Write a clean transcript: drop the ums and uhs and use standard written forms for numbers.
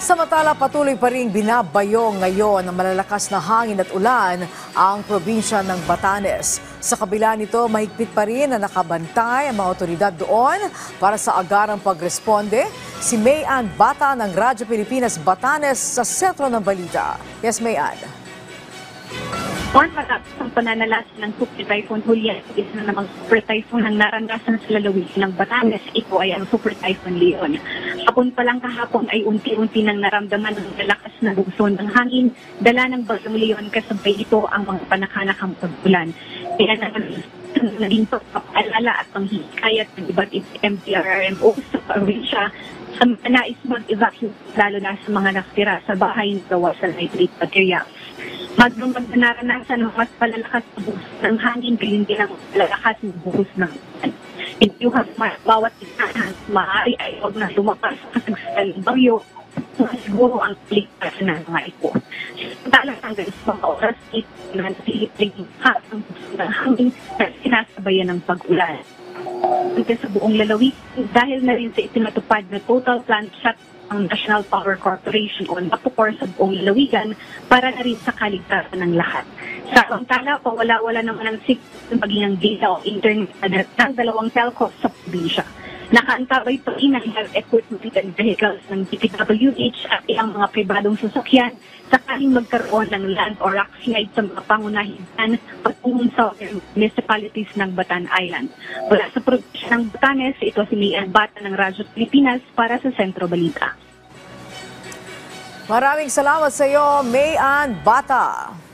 Samantala, patuloy pa ring binabayo ngayon ng malalakas na hangin at ulan ang probinsya ng Batanes. Sa kabila nito, mahigpit pa rin na nakabantay ang mga otoridad doon para sa agarang pagresponde. Si Mayan Bata ng Radyo Pilipinas Batanes sa sentro ng balita. Yes, Mayan. Or matapos ang pananalasan ng Super Typhoon Julian, isa na namang Super Typhoon ang naranasan sa lalawigan ng Batanes. Ito ay ang Super Typhoon Leon. Hapon pa lang kahapon ay unti-unti nang naramdaman ng malakas na bugson ng hangin. Dala ng Bagyong Leon kasabay ito ang mga panakanakang pag-ulan. Kaya naman naging pagpapaalala at panghihikayat ng iba't ibang MPRRMO sa probinsya sa nais mag-evacuate lalo na sa mga nakatira sa bahay na gawa sa nitrate materials. Magdumag na naranasan ng mas palalakas na buhos ng hangin, gayon din ang palalakas na buhos ng ulan. Inyuhan bawat isahan, maaari ay huwag na lumakas sa kasagsagang bagyo, siguro ang ligtas ng mga ito. Samantala hanggang sa mga oras, ito na nasilipling ang buhos ng hangin na sinasabayan ng pag-ulan. Sa buong lalawigan, dahil na rin sa itinatupad na total plant shut ang National Power Corporation o NAPOCOR sa buong lalawigan para na rin sa kaligtasan ng lahat. Samantala, pawala-wala naman ang signal ng maging ang data o internet ng dalawang telco sa probinsya. Nakaantabay pa rin ang health equipment and vehicles ng DPWH at ilang mga pribadong sasakyan sakaling magkaroon ng land or rock slide sa mga pangunahian patungong sa municipalities ng Batan Island. Mula sa probinsya ng Batanes, ito si Mayan Bata ng Radyo Pilipinas para sa Sentro Balita. Maraming salamat sa iyo, Mayan Bata.